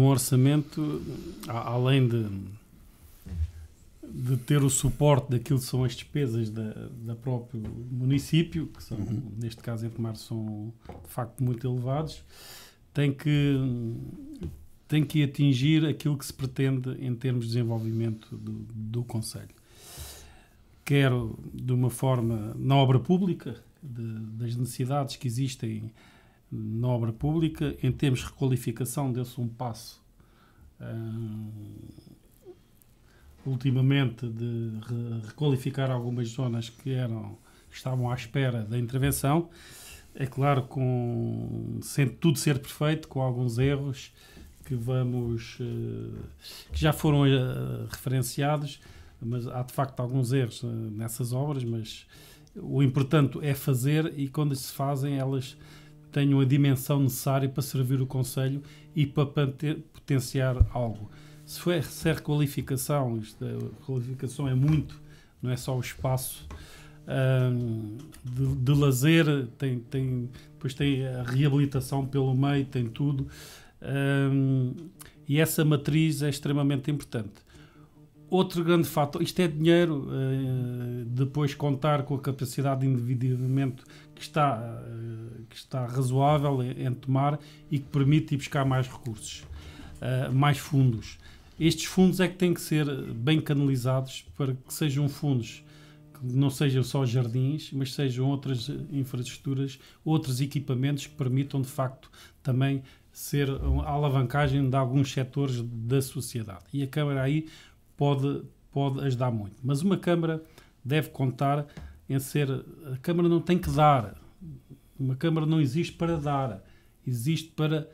um orçamento, além de ter o suporte daquilo que são as despesas da próprio município, que são, neste caso em Tomar, são de facto muito elevados, tem que atingir aquilo que se pretende em termos de desenvolvimento do concelho. Quero de uma forma na obra pública, das necessidades que existem na obra pública, em termos de requalificação, deu-se um passo ultimamente de requalificar algumas zonas que estavam à espera da intervenção. É claro, sem tudo ser perfeito, com alguns erros que já foram referenciados, mas há de facto alguns erros nessas obras, mas o importante é fazer, e quando se fazem elas tenham a dimensão necessária para servir o concelho e para potenciar algo. Se é requalificação, a qualificação é muito, não é só o espaço de lazer, depois tem a reabilitação pelo meio, tem tudo, e essa matriz é extremamente importante. Outro grande fator, isto é dinheiro, depois contar com a capacidade de endividamento que está razoável em Tomar e que permite ir buscar mais recursos, mais fundos. Estes fundos é que têm que ser bem canalizados para que sejam fundos que não sejam só jardins, mas sejam outras infraestruturas, outros equipamentos que permitam de facto também ser a alavancagem de alguns setores da sociedade. E a Câmara aí pode ajudar muito. Mas uma Câmara deve contar em ser... A Câmara não tem que dar. Uma Câmara não existe para dar. Existe para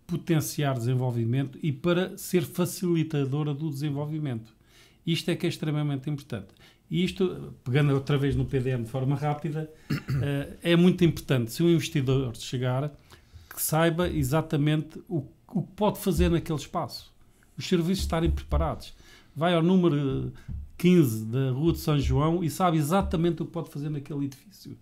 potenciar desenvolvimento e para ser facilitadora do desenvolvimento. Isto é que é extremamente importante. E isto, pegando outra vez no PDM de forma rápida, é muito importante, se um investidor chegar, que saiba exatamente o que pode fazer naquele espaço. Os serviços estarem preparados. Vai ao número 15 da Rua de São João e sabe exatamente o que pode fazer naquele edifício.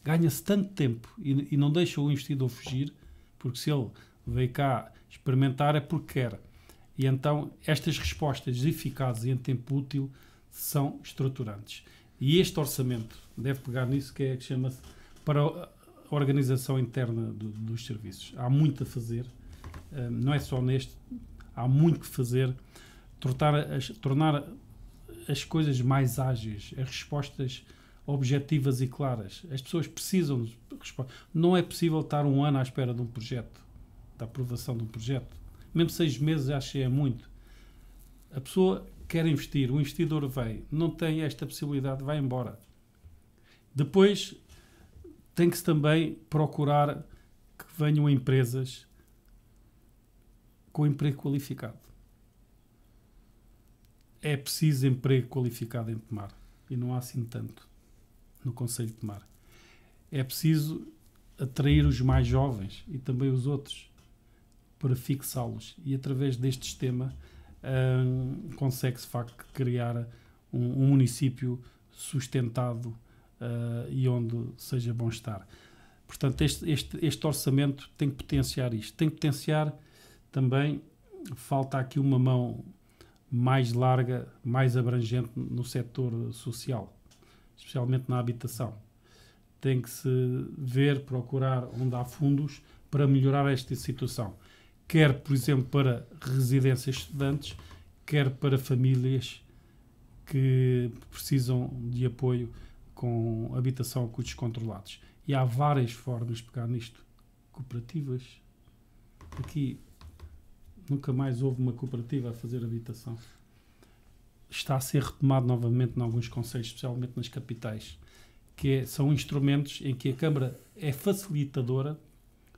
Ganha-se tanto tempo e não deixa o investidor fugir, porque se ele veio cá experimentar é porque quer. E então estas respostas eficazes e em tempo útil são estruturantes. E este orçamento deve pegar nisso, que chama-se para a organização interna dos serviços. Há muito a fazer, não é só neste, há muito que fazer, tornar as coisas mais ágeis, as respostas objetivas e claras. As pessoas precisam de respostas. Não é possível estar um ano à espera de um projeto, da aprovação de um projeto. Mesmo 6 meses acho que é muito. A pessoa quer investir, o investidor vem, não tem esta possibilidade, vai embora. Depois tem que-se também procurar que venham empresas com emprego qualificado. É preciso emprego qualificado em Tomar, e não há assim tanto no concelho de Tomar. É preciso atrair os mais jovens e também os outros para fixá-los, e através deste sistema consegue-se de facto criar um município sustentado e onde seja bom estar. Portanto, este orçamento tem que potenciar isto. Tem que potenciar também, falta aqui uma mão mais larga, mais abrangente no setor social, especialmente na habitação. Tem que se procurar onde há fundos para melhorar esta situação. Quer, por exemplo, para residências estudantes, quer para famílias que precisam de apoio com habitação a custos controlados. E há várias formas de pegar nisto. Cooperativas. Aqui nunca mais houve uma cooperativa a fazer habitação. Está a ser retomado novamente em alguns concelhos, especialmente nas capitais, são instrumentos em que a Câmara é facilitadora,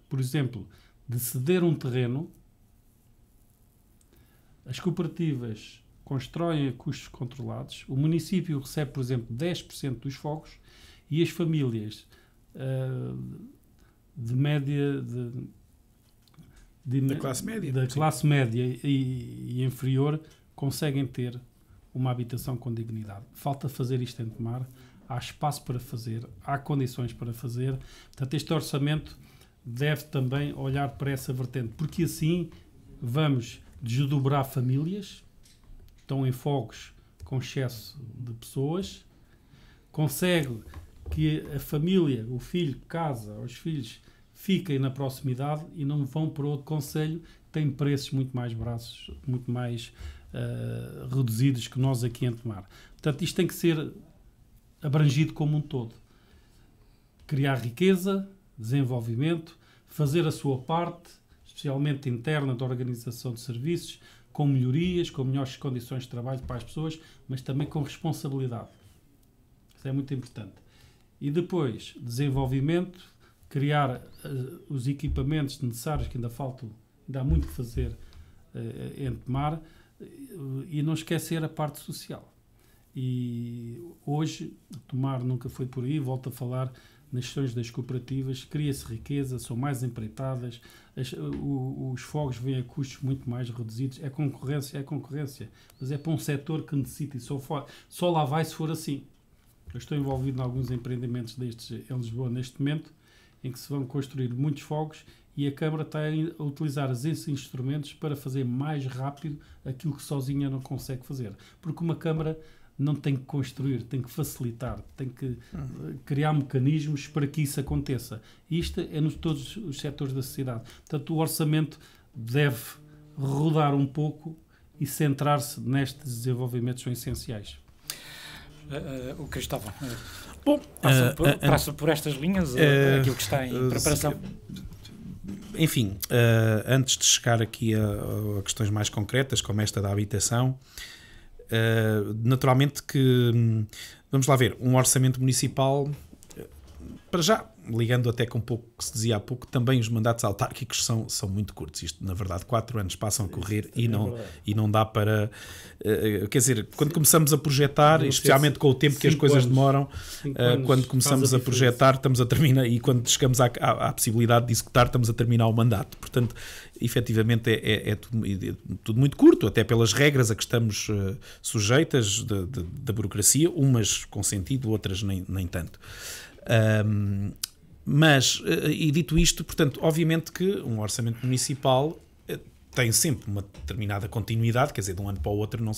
por exemplo, de ceder um terreno. As cooperativas constroem a custos controlados, o município recebe, por exemplo, 10% dos fogos, e as famílias de média da classe média, classe média e inferior conseguem ter uma habitação com dignidade. Falta fazer isto em Tomar, há espaço para fazer, há condições para fazer. Portanto, este orçamento deve também olhar para essa vertente, porque assim vamos desdobrar famílias, estão em fogos com excesso de pessoas, consegue que a família, o filho, casa, os filhos fiquem na proximidade e não vão para outro concelho que tem preços muito mais baratos, muito mais reduzidos que nós aqui em Tomar. Portanto, isto tem que ser abrangido como um todo. Criar riqueza, desenvolvimento, fazer a sua parte, especialmente interna da organização de serviços, com melhorias, com melhores condições de trabalho para as pessoas, mas também com responsabilidade. Isso é muito importante. E depois, desenvolvimento, criar os equipamentos necessários, que ainda faltam, ainda há muito que fazer em Tomar, e não esquecer a parte social. E hoje, Tomar nunca foi por aí, volto a falar nas questões das cooperativas, cria-se riqueza, são mais empreitadas, os fogos vêm a custos muito mais reduzidos, é concorrência, mas é para um setor que necessita, e só lá vai se for assim. Eu estou envolvido em alguns empreendimentos destes em Lisboa neste momento, em que se vão construir muitos fogos e a Câmara está a utilizar esses instrumentos para fazer mais rápido aquilo que sozinha não consegue fazer. Porque uma Câmara não tem que construir, tem que facilitar, tem que criar mecanismos para que isso aconteça. E isto é nos todos os setores da sociedade. Portanto, o orçamento deve rodar um pouco e centrar-se nestes desenvolvimentos que são essenciais. O Cristóvão Bom, por estas linhas aquilo que está em preparação. Enfim, antes de chegar aqui a questões mais concretas, como esta da habitação, naturalmente que, vamos lá ver, um orçamento municipal, para já, ligando até com um pouco que se dizia há pouco, também os mandatos autárquicos são muito curtos. Isto, na verdade, 4 anos passam a correr e não dá para... quer dizer, quando começamos a projetar, especialmente com o tempo que as coisas demoram, quando começamos a projetar, estamos a terminar, e quando chegamos à possibilidade de executar, estamos a terminar o mandato. Portanto, efetivamente é tudo muito curto, até pelas regras a que estamos sujeitas da burocracia, umas com sentido, outras nem tanto. Mas, e dito isto, portanto, obviamente que um orçamento municipal tem sempre uma determinada continuidade, quer dizer, de um ano para o outro não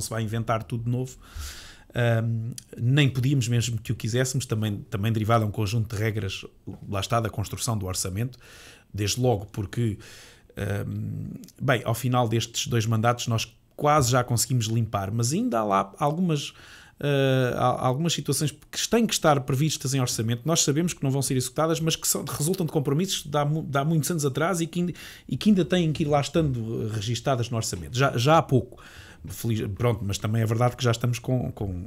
se vai inventar tudo de novo. Nem podíamos, mesmo que o quiséssemos, também derivado a um conjunto de regras, lá está, da construção do orçamento, desde logo porque, bem, ao final destes 2 mandatos nós quase já conseguimos limpar, mas ainda há lá algumas situações que têm que estar previstas em orçamento, nós sabemos que não vão ser executadas, mas que resultam de compromissos de há muitos anos atrás e que ainda têm que ir lá estando registadas no orçamento, já há pouco. Pronto, mas também é verdade que já estamos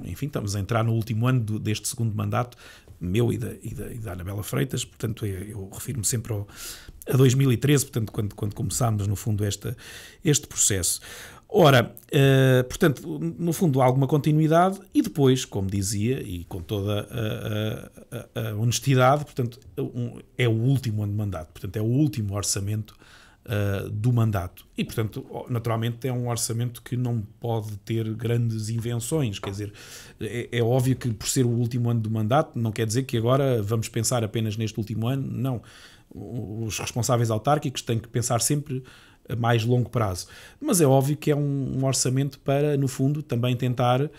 enfim, estamos a entrar no último ano deste segundo mandato, meu e da Anabela Freitas, portanto eu refiro-me sempre a 2013, portanto quando começámos no fundo este processo. Ora, portanto, no fundo há alguma continuidade e depois, como dizia, e com toda a honestidade, portanto, é o último ano de mandato, portanto é o último orçamento do mandato. E, portanto, naturalmente é um orçamento que não pode ter grandes invenções, quer dizer, é óbvio que por ser o último ano do mandato não quer dizer que agora vamos pensar apenas neste último ano, não. Os responsáveis autárquicos têm que pensar sempre a mais longo prazo. Mas é óbvio que é um orçamento para, no fundo, também tentar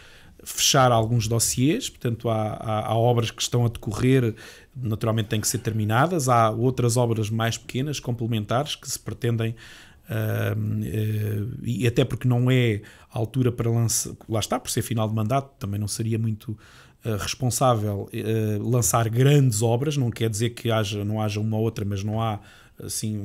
fechar alguns dossiês, portanto há obras que estão a decorrer, naturalmente têm que ser terminadas, há outras obras mais pequenas, complementares, que se pretendem, e até porque não é a altura para lançar, lá está, por ser final de mandato, também não seria muito responsável lançar grandes obras, não quer dizer que não haja uma ou outra, mas não há assim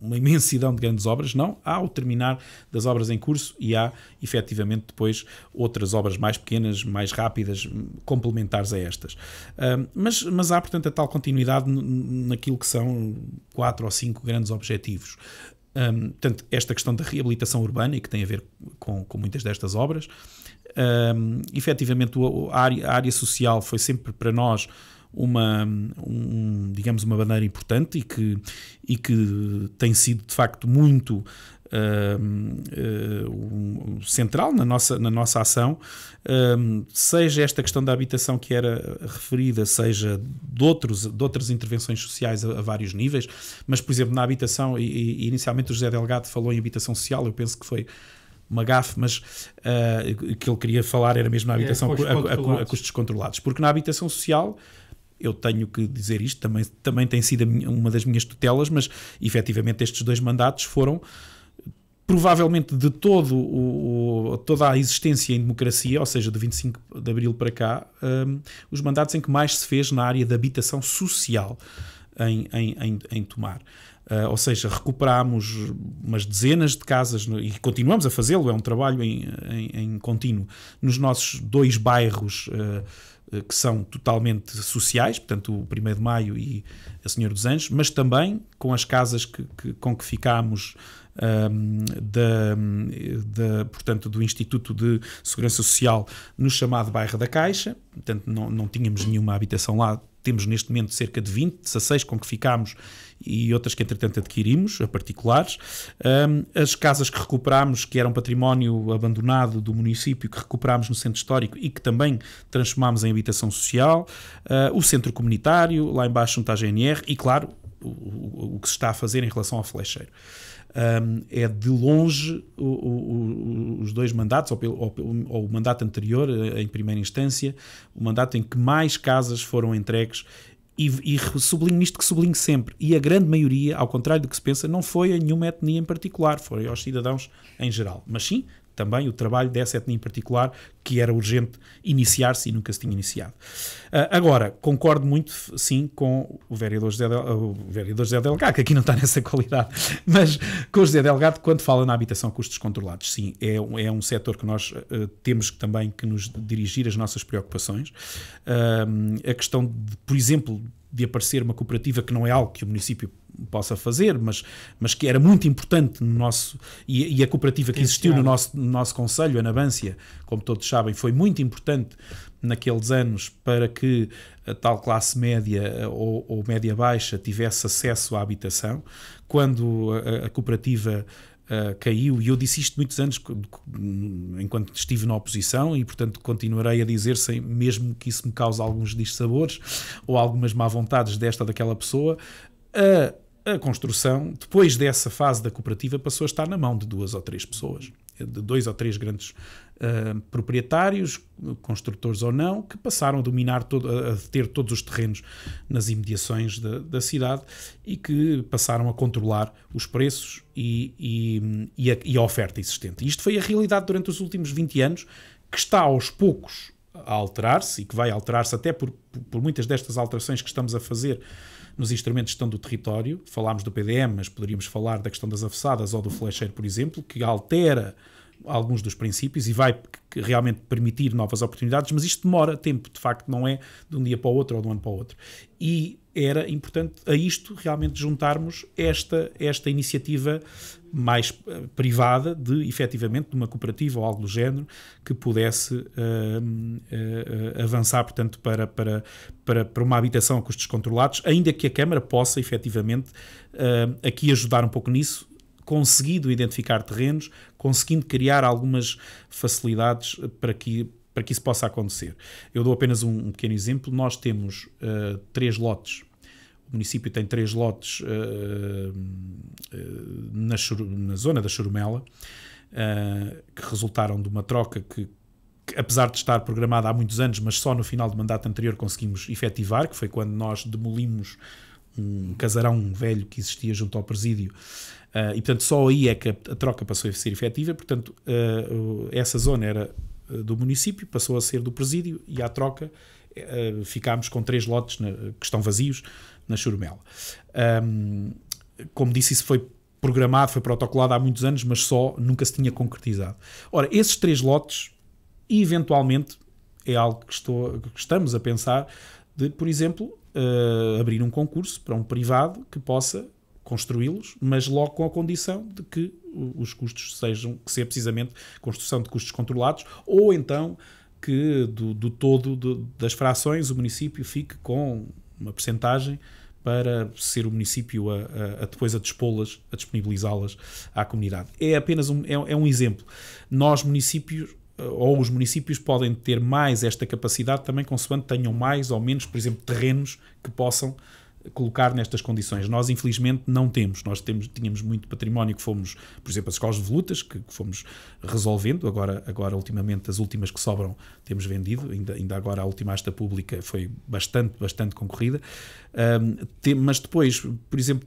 uma imensidão de grandes obras, não, há o terminar das obras em curso e há efetivamente depois outras obras mais pequenas, mais rápidas, complementares a estas, mas há portanto a tal continuidade naquilo que são 4 ou 5 grandes objetivos. Portanto, esta questão da reabilitação urbana e que tem a ver com muitas destas obras, efetivamente a área social foi sempre para nós digamos uma bandeira importante e que tem sido de facto muito central na nossa ação, seja esta questão da habitação que era referida, seja de outras intervenções sociais a vários níveis, mas, por exemplo, na habitação, e inicialmente o José Delgado falou em habitação social, eu penso que foi uma gafe, mas que ele queria falar era mesmo na habitação a custos controlados, porque na habitação social, eu tenho que dizer isto, também tem sido uma das minhas tutelas, mas efetivamente estes 2 mandatos foram provavelmente de toda a existência em democracia, ou seja, do 25 de Abril para cá, os mandatos em que mais se fez na área da habitação social em Tomar. Ou seja, recuperámos umas dezenas de casas e continuamos a fazê-lo, é um trabalho em contínuo, nos nossos 2 bairros que são totalmente sociais, portanto o 1º de Maio e a Senhora dos Anjos, mas também com as casas com que ficámos portanto, do Instituto de Segurança Social no chamado bairro da Caixa, portanto não tínhamos nenhuma habitação lá, temos neste momento cerca de 16 com que ficámos e outras que entretanto adquirimos, a particulares. As casas que recuperámos, que eram património abandonado do município, que recuperámos no centro histórico e que também transformámos em habitação social, o centro comunitário, lá embaixo junto à GNR e, claro, o que se está a fazer em relação ao flecheiro. É de longe os 2 mandatos, ou o mandato anterior, em primeira instância, o mandato em que mais casas foram entregues, e sublinho isto que sublinho sempre, e a grande maioria, ao contrário do que se pensa, não foi a nenhuma etnia em particular, foi aos cidadãos em geral, mas sim também o trabalho dessa etnia em particular, que era urgente iniciar-se e nunca se tinha iniciado. Agora, concordo muito, sim, com o vereador José Delgado, que aqui não está nessa qualidade, mas com o José Delgado, quando fala na habitação a custos controlados, sim, é um setor que nós temos também que nos dirigir as nossas preocupações. A questão, de, por exemplo, de aparecer uma cooperativa, que não é algo que o município possa fazer, mas que era muito importante no nosso, e a cooperativa que existiu no nosso concelho, a Nabância, como todos sabem, foi muito importante naqueles anos para que a tal classe média ou média baixa tivesse acesso à habitação. Quando a cooperativa caiu, e eu disse isto muitos anos enquanto estive na oposição, e portanto continuarei a dizer, sem, mesmo que isso me cause alguns dissabores ou algumas má vontades desta ou daquela pessoa, a construção, depois dessa fase da cooperativa, passou a estar na mão de 2 ou 3 pessoas, de 2 ou 3 grandes proprietários, construtores ou não, que passaram a dominar, a ter todos os terrenos nas imediações da cidade e que passaram a controlar os preços e a oferta existente. Isto foi a realidade durante os últimos 20 anos, que está aos poucos a alterar-se e que vai alterar-se até por muitas destas alterações que estamos a fazer nos instrumentos de gestão do território. Falámos do PDM, mas poderíamos falar da questão das avessadas ou do flecheiro, por exemplo, que altera alguns dos princípios e vai realmente permitir novas oportunidades, mas isto demora tempo, de facto não é de um dia para o outro ou de um ano para o outro. E era importante a isto realmente juntarmos esta iniciativa mais privada de, efetivamente, de uma cooperativa ou algo do género que pudesse avançar, portanto, para uma habitação a custos controlados, ainda que a Câmara possa, efetivamente, aqui ajudar um pouco nisso, conseguido identificar terrenos, conseguindo criar algumas facilidades para que isso possa acontecer. Eu dou apenas um pequeno exemplo. Nós temos 3 lotes. O município tem 3 lotes na zona da Churumela, que resultaram de uma troca que, apesar de estar programada há muitos anos, mas só no final do mandato anterior conseguimos efetivar, que foi quando nós demolimos um casarão velho que existia junto ao presídio, e portanto só aí é que a troca passou a ser efetiva. Portanto, essa zona era do município, passou a ser do presídio, e à troca ficámos com 3 lotes que estão vazios na Churumela. Como disse, isso foi programado, foi protocolado há muitos anos, mas nunca se tinha concretizado. Ora, esses 3 lotes, eventualmente, é algo que estamos a pensar de, por exemplo, abrir um concurso para um privado que possa construí-los, mas logo com a condição de que os custos sejam, que seja precisamente construção de custos controlados, ou então que do todo das frações o município fique com uma percentagem para ser o município depois a dispô-las, a disponibilizá-las à comunidade. É apenas um exemplo. Nós, municípios, ou os municípios podem ter mais esta capacidade também consoante tenham mais ou menos, por exemplo, terrenos que possam colocar nestas condições. Nós, infelizmente, não temos. Nós tínhamos muito património que fomos, por exemplo, as escolas de volutas, que fomos resolvendo. Agora, ultimamente, as últimas que sobram temos vendido. Ainda agora a última asta pública foi bastante concorrida. Mas depois, por exemplo,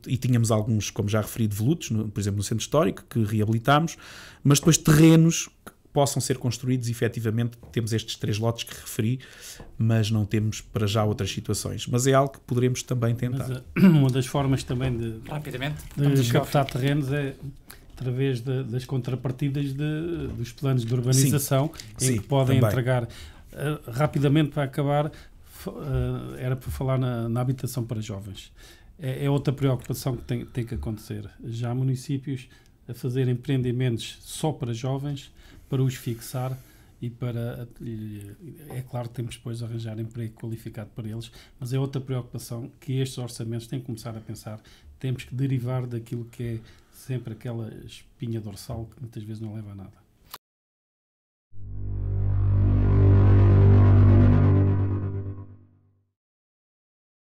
e tínhamos alguns, como já referi, de volutos, por exemplo, no centro histórico, que reabilitámos, mas depois terrenos possam ser construídos, efetivamente temos estes 3 lotes que referi, mas não temos para já outras situações. Mas é algo que poderemos também tentar. Mas, uma das formas também de captar terrenos é através das contrapartidas dos planos de urbanização, em que podem também entregar rapidamente para acabar. Era para falar na habitação para jovens. É outra preocupação que tem que acontecer. Já há municípios a fazer empreendimentos só para jovens, para os fixar e é claro que temos depois de arranjar emprego qualificado para eles, mas é outra preocupação que estes orçamentos têm que começar a pensar. Temos que derivar daquilo que é sempre aquela espinha dorsal que muitas vezes não leva a nada.